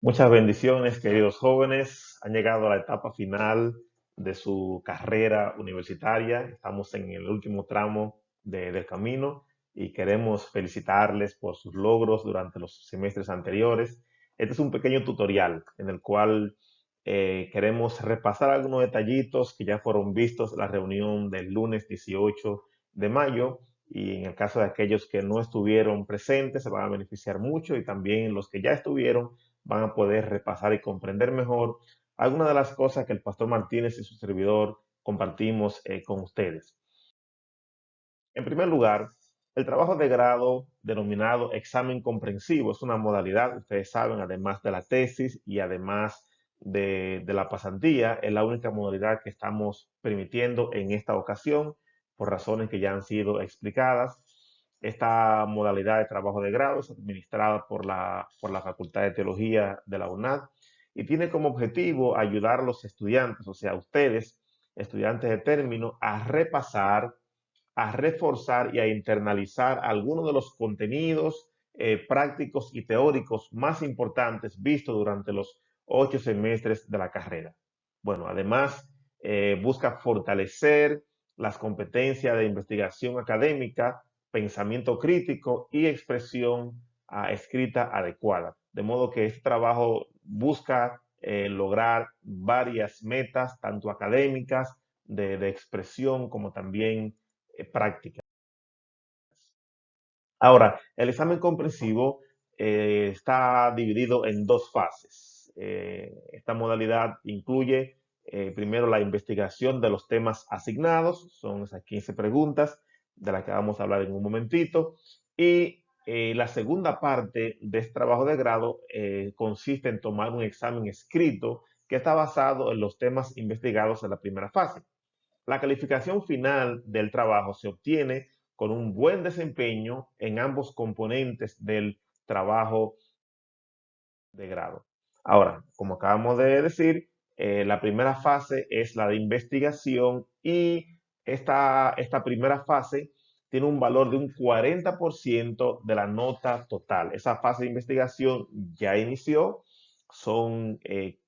Muchas bendiciones, queridos jóvenes. Han llegado a la etapa final de su carrera universitaria. Estamos en el último tramo del camino y queremos felicitarles por sus logros durante los semestres anteriores. Este es un pequeño tutorial en el cual queremos repasar algunos detallitos que ya fueron vistos en la reunión del lunes 18 de mayo. Y en el caso de aquellos que no estuvieron presentes, se van a beneficiar mucho, y también los que ya estuvieron van a poder repasar y comprender mejor algunas de las cosas que el pastor Martínez y su servidor compartimos con ustedes. En primer lugar, el trabajo de grado denominado examen comprensivo es una modalidad, ustedes saben, además de la tesis y además de la pasantía, es la única modalidad que estamos permitiendo en esta ocasión por razones que ya han sido explicadas. Esta modalidad de trabajo de grado es administrada por la Facultad de Teología de la UNAD y tiene como objetivo ayudar a los estudiantes, o sea, a ustedes, estudiantes de término, a repasar, a reforzar y a internalizar algunos de los contenidos prácticos y teóricos más importantes vistos durante los 8 semestres de la carrera. Bueno, además, busca fortalecer las competencias de investigación académica, pensamiento crítico y expresión escrita adecuada. De modo que este trabajo busca lograr varias metas, tanto académicas, de expresión, como también prácticas. Ahora, el examen comprensivo está dividido en dos fases. Esta modalidad incluye primero la investigación de los temas asignados, son esas 15 preguntas de las que vamos a hablar en un momentito, y la segunda parte de este trabajo de grado consiste en tomar un examen escrito que está basado en los temas investigados en la primera fase. La calificación final del trabajo se obtiene con un buen desempeño en ambos componentes del trabajo de grado. Ahora, como acabamos de decir, la primera fase es la de investigación, y esta primera fase tiene un valor de un 40% de la nota total. Esa fase de investigación ya inició, son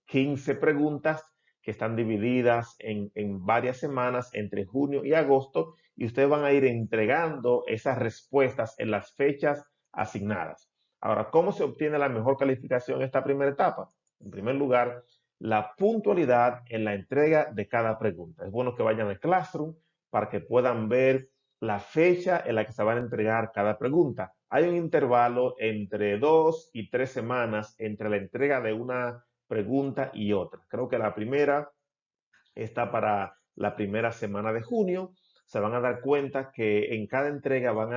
15 preguntas que están divididas en varias semanas entre junio y agosto, y ustedes van a ir entregando esas respuestas en las fechas asignadas. Ahora, ¿cómo se obtiene la mejor calificación en esta primera etapa? En primer lugar, la puntualidad en la entrega de cada pregunta. Es bueno que vayan al Classroom para que puedan ver la fecha en la que se van a entregar cada pregunta. Hay un intervalo entre 2 y 3 semanas entre la entrega de una pregunta y otra. Creo que la primera está para la primera semana de junio. Se van a dar cuenta que en cada entrega van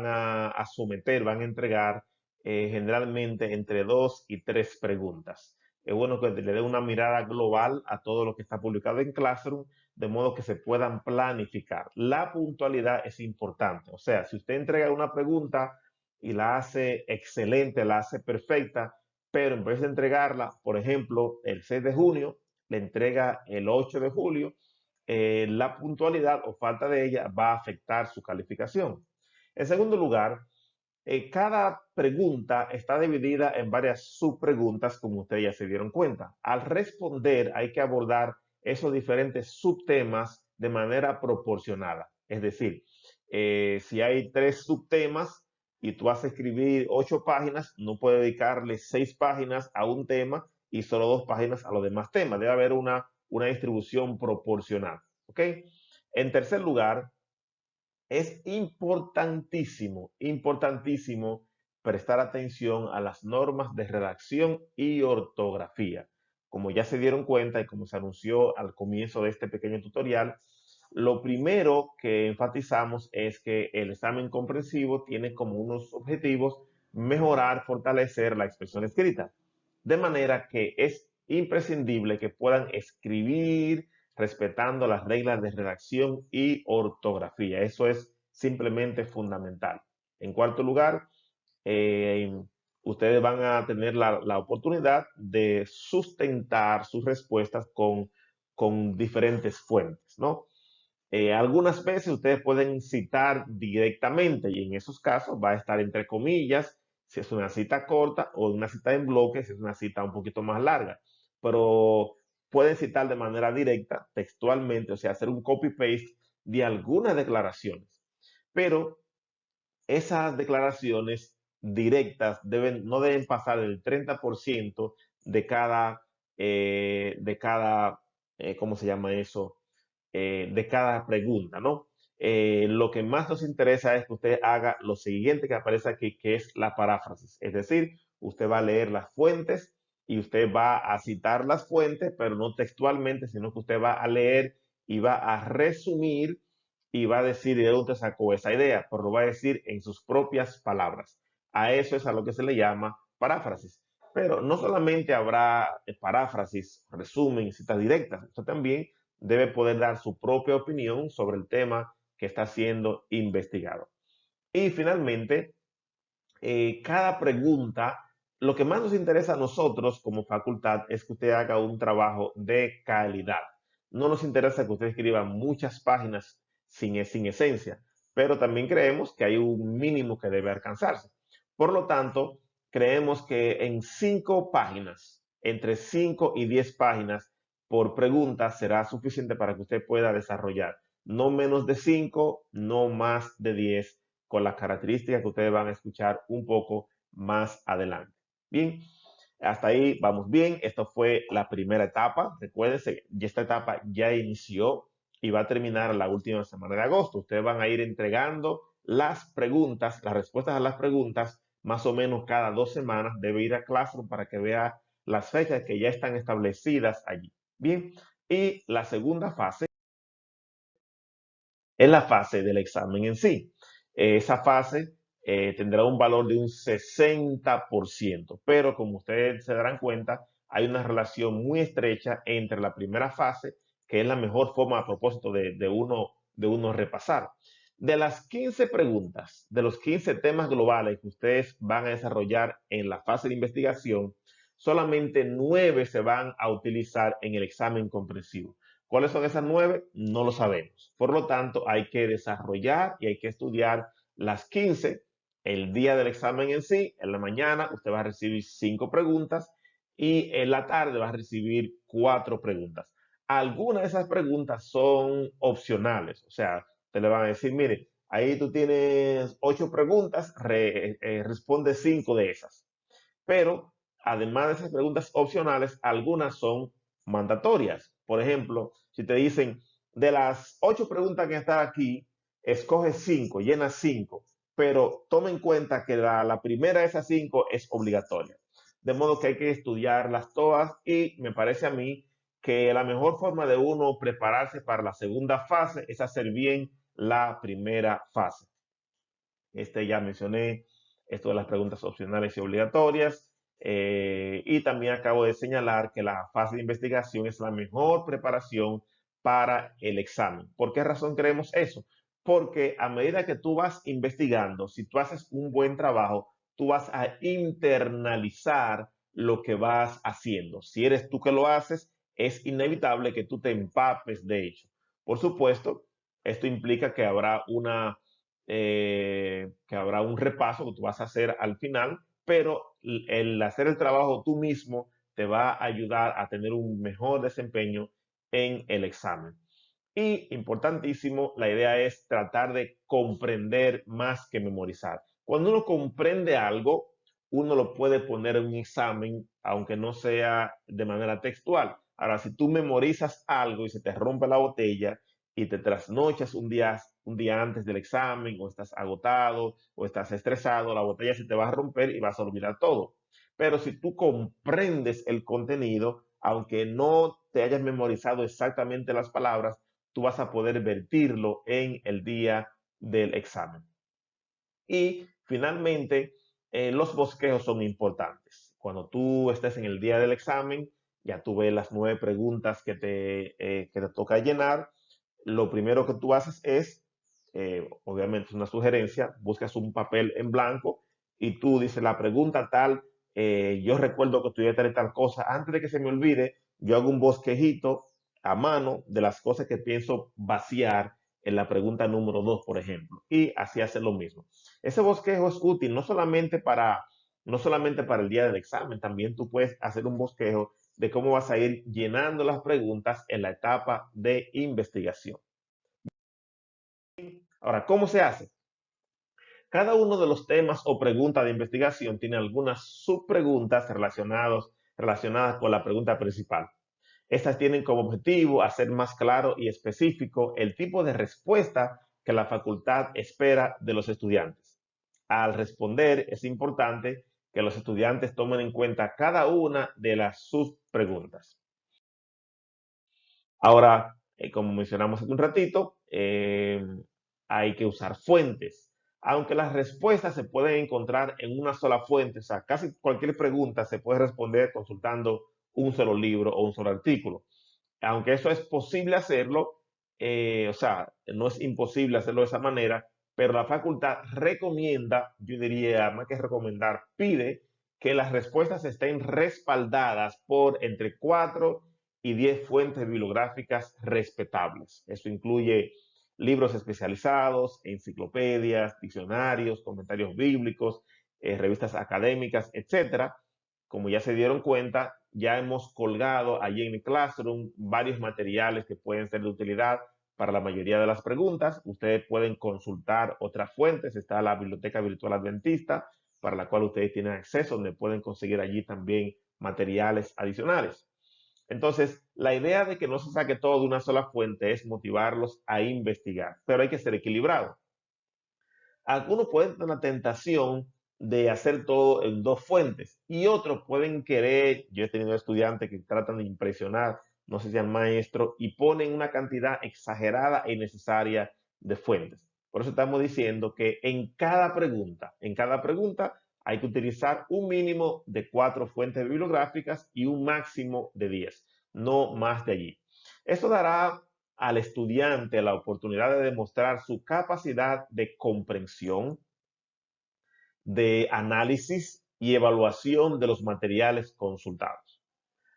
a someter, van a entregar generalmente entre 2 y 3 preguntas. Es bueno que le den una mirada global a todo lo que está publicado en Classroom, de modo que se puedan planificar. La puntualidad es importante. O sea, si usted entrega una pregunta y la hace excelente, la hace perfecta, pero en vez de entregarla, por ejemplo, el 6 de junio, le entrega el 8 de julio, la puntualidad o falta de ella va a afectar su calificación. En segundo lugar, cada pregunta está dividida en varias subpreguntas, como ustedes ya se dieron cuenta. Al responder, hay que abordar esos diferentes subtemas de manera proporcionada. Es decir, si hay 3 subtemas y tú vas a escribir 8 páginas, no puedes dedicarle 6 páginas a un tema y solo 2 páginas a los demás temas. Debe haber una distribución proporcional. ¿Ok? En tercer lugar, es importantísimo, importantísimo prestar atención a las normas de redacción y ortografía. Como ya se dieron cuenta y como se anunció al comienzo de este pequeño tutorial, lo primero que enfatizamos es que el examen comprensivo tiene como unos objetivos mejorar, fortalecer la expresión escrita. De manera que es imprescindible que puedan escribir respetando las reglas de redacción y ortografía. Eso es simplemente fundamental. En cuarto lugar, eh, ustedes van a tener la oportunidad de sustentar sus respuestas con diferentes fuentes, ¿no? Algunas veces ustedes pueden citar directamente, y en esos casos va a estar entre comillas si es una cita corta o una cita en bloque, si es una cita un poquito más larga. Pero pueden citar de manera directa, textualmente, o sea, hacer un copy-paste de algunas declaraciones. Pero esas declaraciones directas no deben pasar del 30% de cada, ¿cómo se llama eso? De cada pregunta, ¿no? Lo que más nos interesa es que usted haga lo siguiente que aparece aquí, que es la paráfrasis. Es decir, usted va a leer las fuentes y usted va a citar las fuentes, pero no textualmente, sino que usted va a leer y va a resumir y va a decir de dónde sacó esa idea, pero lo va a decir en sus propias palabras. A eso es a lo que se le llama paráfrasis. Pero no solamente habrá paráfrasis, resumen, citas directas, usted también debe poder dar su propia opinión sobre el tema que está siendo investigado. Y finalmente, cada pregunta, lo que más nos interesa a nosotros como facultad es que usted haga un trabajo de calidad. No nos interesa que usted escriba muchas páginas sin esencia, pero también creemos que hay un mínimo que debe alcanzarse. Por lo tanto, creemos que en 5 páginas, entre 5 y 10 páginas por pregunta será suficiente para que usted pueda desarrollar no menos de 5, no más de 10 con las características que ustedes van a escuchar un poco más adelante. Bien, hasta ahí vamos bien. Esto fue la primera etapa. Recuérdense, esta etapa ya inició y va a terminar la última semana de agosto. Ustedes van a ir entregando las preguntas, las respuestas a las preguntas, más o menos cada 2 semanas. Debe ir a Classroom para que vea las fechas que ya están establecidas allí. Bien, y la segunda fase es la fase del examen en sí. Esa fase tendrá un valor de un 60%, pero como ustedes se darán cuenta, hay una relación muy estrecha entre la primera fase, que es la mejor forma a propósito de uno repasar. De las 15 preguntas, de los 15 temas globales que ustedes van a desarrollar en la fase de investigación, solamente 9 se van a utilizar en el examen comprensivo. ¿Cuáles son esas 9? No lo sabemos. Por lo tanto, hay que desarrollar y hay que estudiar las 15 el día del examen en sí. En la mañana usted va a recibir 5 preguntas y en la tarde va a recibir 4 preguntas. Algunas de esas preguntas son opcionales, o sea, te le van a decir, mire, ahí tú tienes 8 preguntas, responde 5 de esas. Pero además de esas preguntas opcionales, algunas son mandatorias. Por ejemplo, si te dicen, de las 8 preguntas que están aquí, escoge 5, llena 5, pero toma en cuenta que la primera de esas 5 es obligatoria. De modo que hay que estudiarlas todas y me parece a mí que la mejor forma de uno prepararse para la segunda fase es hacer bien la primera fase. Ya mencioné esto de las preguntas opcionales y obligatorias. Y también acabo de señalar que la fase de investigación es la mejor preparación para el examen. ¿Por qué razón creemos eso? Porque a medida que tú vas investigando, si tú haces un buen trabajo, tú vas a internalizar lo que vas haciendo. Si eres tú que lo haces, es inevitable que tú te empapes de ello. Por supuesto, esto implica que habrá un repaso que tú vas a hacer al final, pero el hacer el trabajo tú mismo te va a ayudar a tener un mejor desempeño en el examen. Y importantísimo, la idea es tratar de comprender más que memorizar. Cuando uno comprende algo, uno lo puede poner en un examen, aunque no sea de manera textual. Ahora, si tú memorizas algo y se te rompe la botella y te trasnochas un día antes del examen, o estás agotado, o estás estresado, la botella se te va a romper y vas a olvidar todo. Pero si tú comprendes el contenido, aunque no te hayas memorizado exactamente las palabras, tú vas a poder vertirlo en el día del examen. Y finalmente, los bosquejos son importantes. Cuando tú estés en el día del examen, ya tú ves las 9 preguntas que te toca llenar. Lo primero que tú haces es, obviamente es una sugerencia, buscas un papel en blanco y tú dices la pregunta tal, yo recuerdo que estudié tal y tal cosa, antes de que se me olvide, yo hago un bosquejito a mano de las cosas que pienso vaciar en la pregunta número 2, por ejemplo, y así hacer lo mismo. Ese bosquejo es útil no solamente para no solamente para el día del examen, también tú puedes hacer un bosquejo de cómo vas a ir llenando las preguntas en la etapa de investigación. Ahora, ¿cómo se hace? Cada uno de los temas o preguntas de investigación tiene algunas subpreguntas relacionadas con la pregunta principal. Estas tienen como objetivo hacer más claro y específico el tipo de respuesta que la facultad espera de los estudiantes. Al responder, es importante que los estudiantes tomen en cuenta cada una de las subpreguntas. Ahora, como mencionamos hace un ratito, hay que usar fuentes. Aunque las respuestas se pueden encontrar en una sola fuente, o sea, casi cualquier pregunta se puede responder consultando un solo libro o un solo artículo. Aunque eso es posible hacerlo, o sea, no es imposible hacerlo de esa manera, pero la facultad recomienda, yo diría, más que recomendar, pide que las respuestas estén respaldadas por entre 4 y 10 fuentes bibliográficas respetables. Eso incluye libros especializados, enciclopedias, diccionarios, comentarios bíblicos, revistas académicas, etcétera. Como ya se dieron cuenta, ya hemos colgado allí en el Classroom varios materiales que pueden ser de utilidad para la mayoría de las preguntas. Ustedes pueden consultar otras fuentes. Está la Biblioteca Virtual Adventista, para la cual ustedes tienen acceso, donde pueden conseguir allí también materiales adicionales. Entonces, la idea de que no se saque todo de una sola fuente es motivarlos a investigar, pero hay que ser equilibrado. Algunos pueden tener la tentación de hacer todo en dos fuentes y otros pueden querer, yo he tenido estudiantes que tratan de impresionar, no sé si al maestro, y ponen una cantidad exagerada e innecesaria de fuentes. Por eso estamos diciendo que en cada pregunta hay que utilizar un mínimo de 4 fuentes bibliográficas y un máximo de 10, no más de allí. Eso dará al estudiante la oportunidad de demostrar su capacidad de comprensión, de análisis y evaluación de los materiales consultados.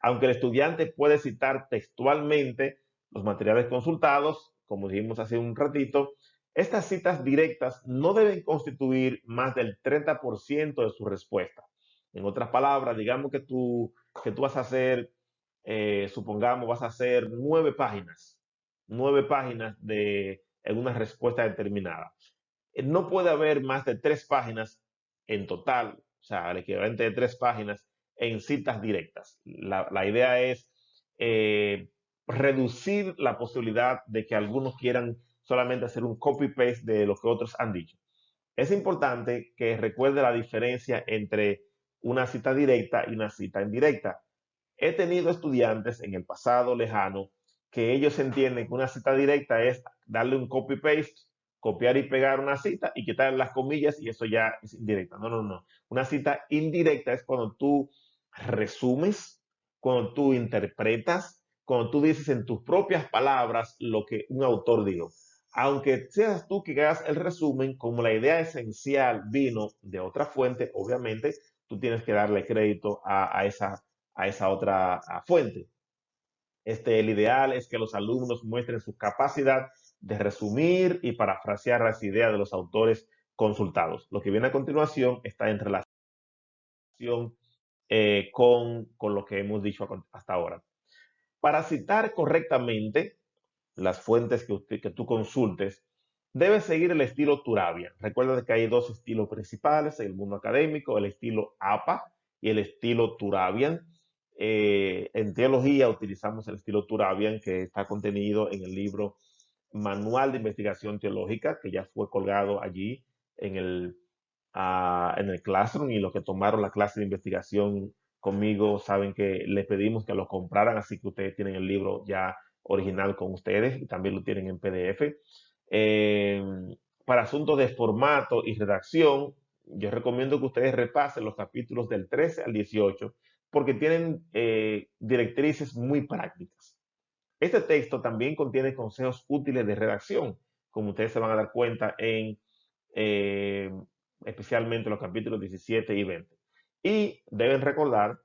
Aunque el estudiante puede citar textualmente los materiales consultados, como dijimos hace un ratito, estas citas directas no deben constituir más del 30% de su respuesta. En otras palabras, digamos que tú vas a hacer, supongamos, vas a hacer 9 páginas en una respuesta determinada. No puede haber más de 3 páginas en total, o sea, el equivalente de 3 páginas en citas directas. La idea es reducir la posibilidad de que algunos quieran solamente hacer un copy-paste de lo que otros han dicho. Es importante que recuerde la diferencia entre una cita directa y una cita indirecta. He tenido estudiantes en el pasado lejano que ellos entienden que una cita directa es darle un copy-paste, copiar y pegar una cita y quitar las comillas y eso ya es indirecta. No, no, no. Una cita indirecta es cuando tú resumes, cuando tú interpretas, cuando tú dices en tus propias palabras lo que un autor dijo. Aunque seas tú que hagas el resumen, como la idea esencial vino de otra fuente, obviamente tú tienes que darle crédito a esa otra fuente. El ideal es que los alumnos muestren su capacidad de resumir y parafrasear las ideas de los autores consultados. Lo que viene a continuación está en relación con lo que hemos dicho hasta ahora. Para citar correctamente las fuentes que tú consultes, debes seguir el estilo Turabian. Recuerda que hay dos estilos principales en el mundo académico, el estilo APA y el estilo Turabian. En teología utilizamos el estilo Turabian, que está contenido en el libro Manual de Investigación Teológica, que ya fue colgado allí en el Classroom, y los que tomaron la clase de investigación conmigo saben que les pedimos que lo compraran, así que ustedes tienen el libro ya original con ustedes y también lo tienen en PDF. Eh, para asuntos de formato y redacción, yo recomiendo que ustedes repasen los capítulos del 13 al 18 porque tienen directrices muy prácticas. Este texto también contiene consejos útiles de redacción, como ustedes se van a dar cuenta eh, especialmente los capítulos 17 y 20. Y deben recordar,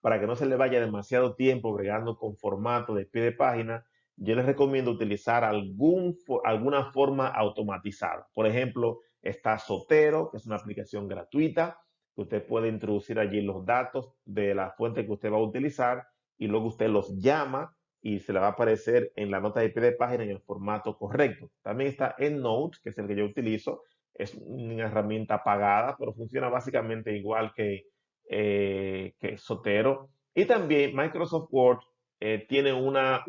para que no se le vaya demasiado tiempo bregando con formato de pie de página, yo les recomiendo utilizar alguna forma automatizada. Por ejemplo, está Zotero, que es una aplicación gratuita. que usted puede introducir allí los datos de la fuente que usted va a utilizar y luego usted los llama y se le va a aparecer en la nota de pie de página en el formato correcto. También está EndNote, que es el que yo utilizo. Es una herramienta pagada, pero funciona básicamente igual que Zotero. Y también Microsoft Word tiene una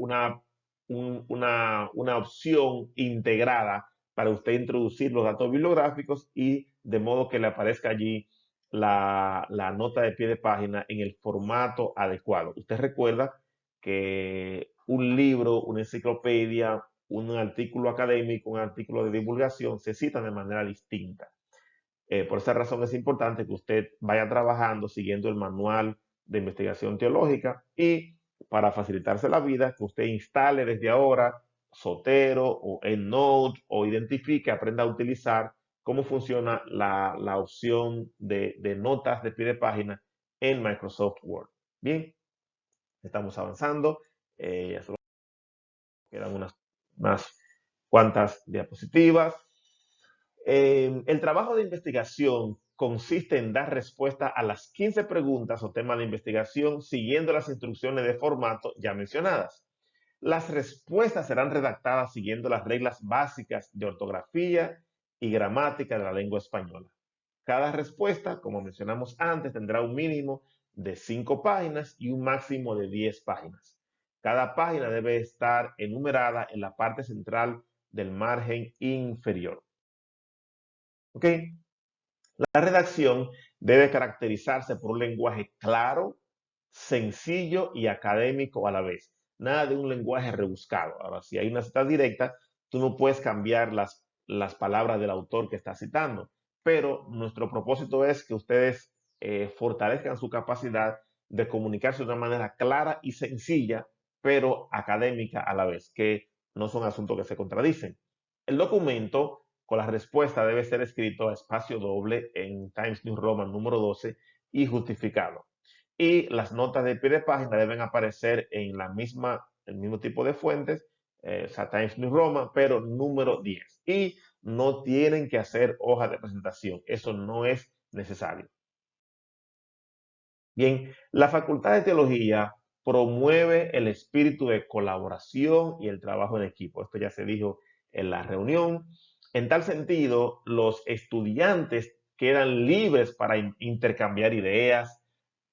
opción integrada para usted introducir los datos bibliográficos y de modo que le aparezca allí la nota de pie de página en el formato adecuado. Usted recuerda que un libro, una enciclopedia, un artículo académico, un artículo de divulgación se citan de manera distinta. Por esa razón es importante que usted vaya trabajando siguiendo el manual de investigación teológica y para facilitarse la vida, que usted instale desde ahora Zotero o EndNote o identifique, aprenda a utilizar cómo funciona la opción de notas de pie de página en Microsoft Word. Bien, estamos avanzando. Ya solo quedan unas cuantas diapositivas. El trabajo de investigación consiste en dar respuesta a las 15 preguntas o temas de investigación siguiendo las instrucciones de formato ya mencionadas. Las respuestas serán redactadas siguiendo las reglas básicas de ortografía y gramática de la lengua española. Cada respuesta, como mencionamos antes, tendrá un mínimo de 5 páginas y un máximo de 10 páginas. Cada página debe estar enumerada en la parte central del margen inferior. ¿Ok? La redacción debe caracterizarse por un lenguaje claro, sencillo y académico a la vez. Nada de un lenguaje rebuscado. Ahora, si hay una cita directa, tú no puedes cambiar las palabras del autor que está citando. Pero nuestro propósito es que ustedes fortalezcan su capacidad de comunicarse de una manera clara y sencilla, pero académica a la vez, que no son asuntos que se contradicen. El documento con la respuesta debe ser escrito a espacio doble en Times New Roman número 12 y justificado. Y las notas de pie de página deben aparecer en el mismo tipo de fuentes, o sea, Times New Roman, pero número 10. Y no tienen que hacer hoja de presentación. Eso no es necesario. Bien, la Facultad de Teología promueve el espíritu de colaboración y el trabajo en equipo. Esto ya se dijo en la reunión. En tal sentido, los estudiantes quedan libres para intercambiar ideas,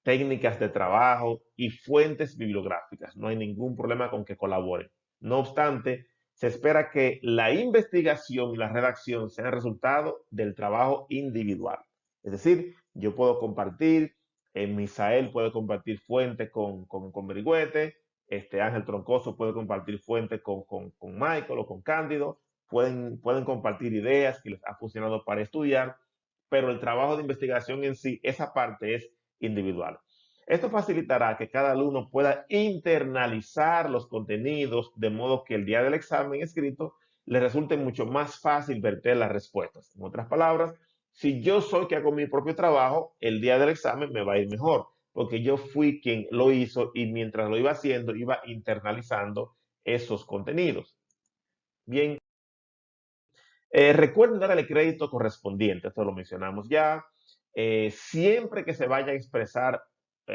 técnicas de trabajo y fuentes bibliográficas. No hay ningún problema con que colaboren. No obstante, se espera que la investigación y la redacción sean resultado del trabajo individual. Es decir, yo puedo compartir, Misael puede compartir fuentes con Berigüete, Ángel Troncoso puede compartir fuentes con Michael o con Cándido, pueden compartir ideas que les ha funcionado para estudiar, pero el trabajo de investigación en sí, esa parte es individual. Esto facilitará que cada alumno pueda internalizar los contenidos de modo que el día del examen escrito le resulte mucho más fácil verter las respuestas. En otras palabras, si yo soy que hago mi propio trabajo, el día del examen me va a ir mejor, porque yo fui quien lo hizo y mientras lo iba haciendo, iba internalizando esos contenidos. Bien, recuerden dar el crédito correspondiente, esto lo mencionamos ya. Siempre que se vaya a expresar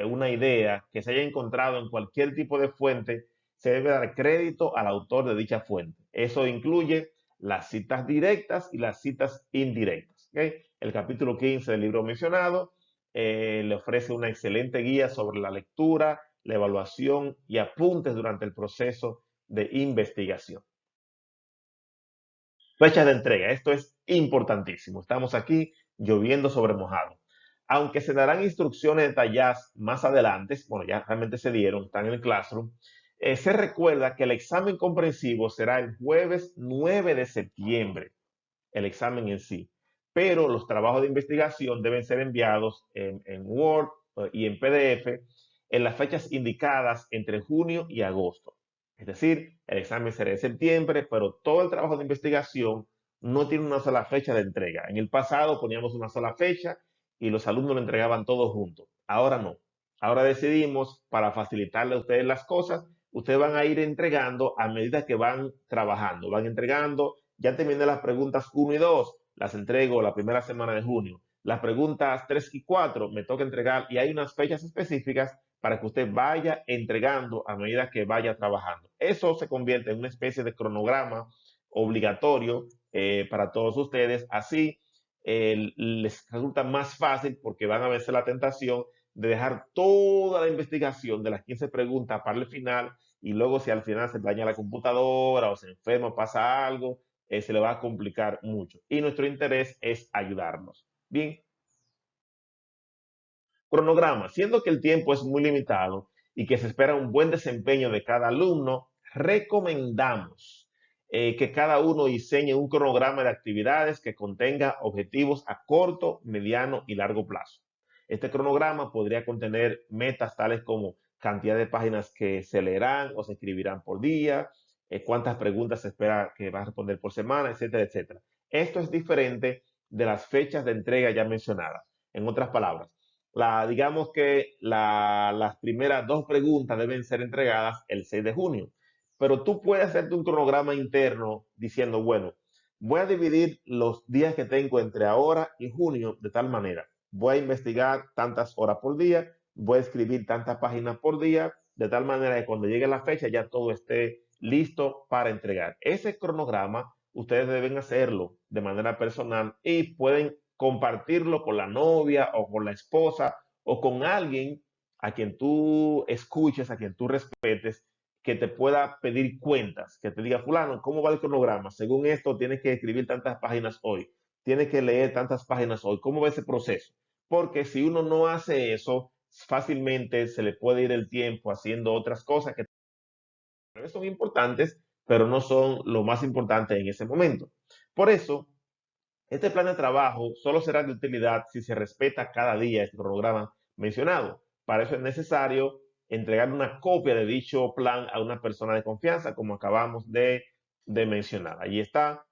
una idea que se haya encontrado en cualquier tipo de fuente, se debe dar crédito al autor de dicha fuente. Eso incluye las citas directas y las citas indirectas. ¿Okay? El capítulo 15 del libro mencionado le ofrece una excelente guía sobre la lectura, la evaluación y apuntes durante el proceso de investigación. Fechas de entrega, esto es importantísimo. Estamos aquí lloviendo sobre mojado. Aunque se darán instrucciones detalladas más adelante, bueno, ya realmente se dieron, están en el Classroom, se recuerda que el examen comprensivo será el jueves 9 de septiembre, el examen en sí. Pero los trabajos de investigación deben ser enviados en Word y en PDF en las fechas indicadas entre junio y agosto. Es decir, el examen será en septiembre, pero todo el trabajo de investigación no tiene una sola fecha de entrega. En el pasado poníamos una sola fecha y los alumnos lo entregaban todos juntos. Ahora no. Ahora decidimos, para facilitarle a ustedes las cosas, ustedes van a ir entregando a medida que van trabajando. Van entregando, ya terminé las preguntas 1 y 2, las entrego la primera semana de junio. las preguntas 3 y 4 me toca entregar y hay unas fechas específicas para que usted vaya entregando a medida que vaya trabajando. Eso se convierte en una especie de cronograma obligatorio para todos ustedes. Así les resulta más fácil porque van a vencer la tentación de dejar toda la investigación de las 15 preguntas para el final y luego si al final se daña la computadora o se enferma o pasa algo, se le va a complicar mucho. Y nuestro interés es ayudarnos. Bien, cronograma. Siendo que el tiempo es muy limitado y que se espera un buen desempeño de cada alumno, recomendamos que cada uno diseñe un cronograma de actividades que contenga objetivos a corto, mediano y largo plazo. Este cronograma podría contener metas tales como cantidad de páginas que se leerán o se escribirán por día, cuántas preguntas se espera que va a responder por semana, etcétera, etcétera. Esto es diferente de las fechas de entrega ya mencionadas. En otras palabras, digamos que las primeras dos preguntas deben ser entregadas el 6 de junio, pero tú puedes hacerte un cronograma interno diciendo, bueno, voy a dividir los días que tengo entre ahora y junio de tal manera. Voy a investigar tantas horas por día, voy a escribir tantas páginas por día, de tal manera que cuando llegue la fecha ya todo esté listo para entregar. Ese cronograma ustedes deben hacerlo de manera personal y pueden compartirlo con la novia o con la esposa o con alguien a quien tú escuches, a quien tú respetes, que te pueda pedir cuentas, que te diga, fulano, ¿cómo va el cronograma? Según esto, tienes que escribir tantas páginas hoy, tienes que leer tantas páginas hoy, ¿cómo va ese proceso? Porque si uno no hace eso, fácilmente se le puede ir el tiempo haciendo otras cosas que son importantes, pero no son lo más importante en ese momento. Por eso, este plan de trabajo solo será de utilidad si se respeta cada día este programa mencionado. Para eso es necesario entregar una copia de dicho plan a una persona de confianza, como acabamos de mencionar. Allí está.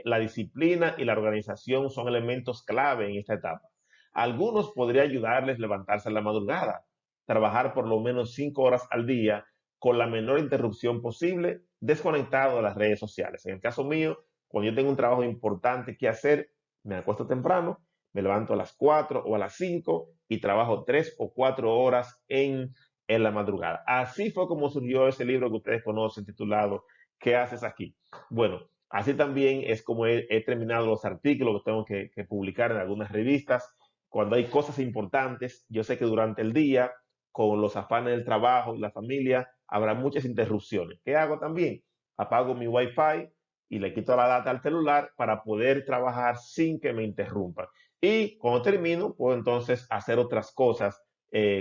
La disciplina y la organización son elementos clave en esta etapa. Algunos podría ayudarles a levantarse en la madrugada, trabajar por lo menos 5 horas al día con la menor interrupción posible, desconectado de las redes sociales. En el caso mío, cuando yo tengo un trabajo importante que hacer, me acuesto temprano, me levanto a las 4 o a las 5 y trabajo 3 o 4 horas en la madrugada. Así fue como surgió ese libro que ustedes conocen titulado ¿Qué haces aquí? Bueno, así también es como he terminado los artículos que tengo que publicar en algunas revistas. Cuando hay cosas importantes, yo sé que durante el día, con los afanes del trabajo y la familia, habrá muchas interrupciones. ¿Qué hago también? Apago mi Wi-Fi y le quito la data al celular para poder trabajar sin que me interrumpan. Y cuando termino, puedo entonces hacer otras cosas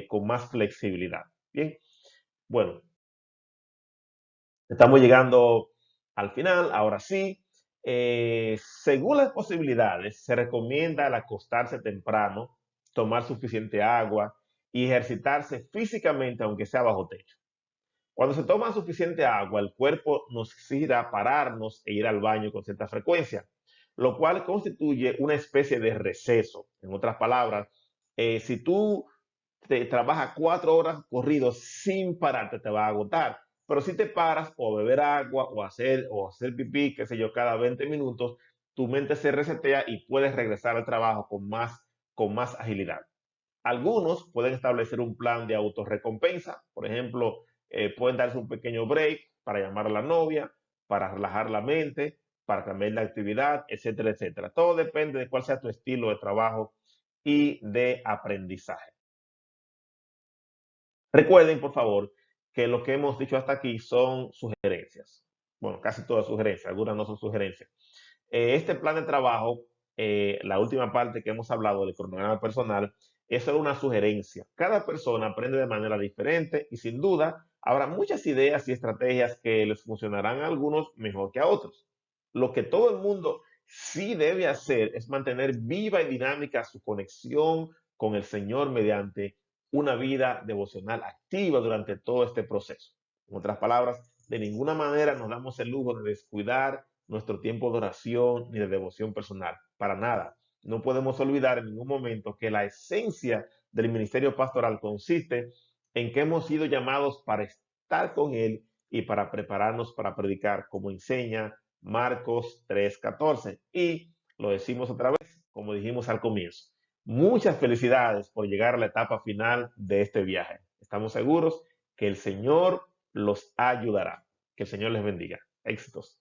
con más flexibilidad. Bien, bueno, estamos llegando al final. Ahora sí, según las posibilidades, se recomienda el acostarse temprano, tomar suficiente agua y ejercitarse físicamente, aunque sea bajo techo. Cuando se toma suficiente agua, el cuerpo nos exigirá pararnos e ir al baño con cierta frecuencia, lo cual constituye una especie de receso. En otras palabras, si tú te trabajas 4 horas corridos sin pararte, te va a agotar. Pero si te paras o a beber agua o hacer pipí, qué sé yo, cada 20 minutos, tu mente se resetea y puedes regresar al trabajo con más agilidad. Algunos pueden establecer un plan de autorrecompensa, por ejemplo, pueden darse un pequeño break para llamar a la novia, para relajar la mente, para cambiar la actividad, etcétera, etcétera. Todo depende de cuál sea tu estilo de trabajo y de aprendizaje. Recuerden, por favor, que lo que hemos dicho hasta aquí son sugerencias. Bueno, casi todas sugerencias, algunas no son sugerencias. Este plan de trabajo, la última parte que hemos hablado del cronograma personal, es solo una sugerencia. Cada persona aprende de manera diferente y sin duda habrá muchas ideas y estrategias que les funcionarán a algunos mejor que a otros. Lo que todo el mundo sí debe hacer es mantener viva y dinámica su conexión con el Señor mediante una vida devocional activa durante todo este proceso. En otras palabras, de ninguna manera nos damos el lujo de descuidar nuestro tiempo de oración ni de devoción personal. Para nada. No podemos olvidar en ningún momento que la esencia del ministerio pastoral consiste en que hemos sido llamados para estar con Él y para prepararnos para predicar, como enseña Marcos 3:14. Y lo decimos otra vez, como dijimos al comienzo. Muchas felicidades por llegar a la etapa final de este viaje. Estamos seguros que el Señor los ayudará. Que el Señor les bendiga. Éxitos.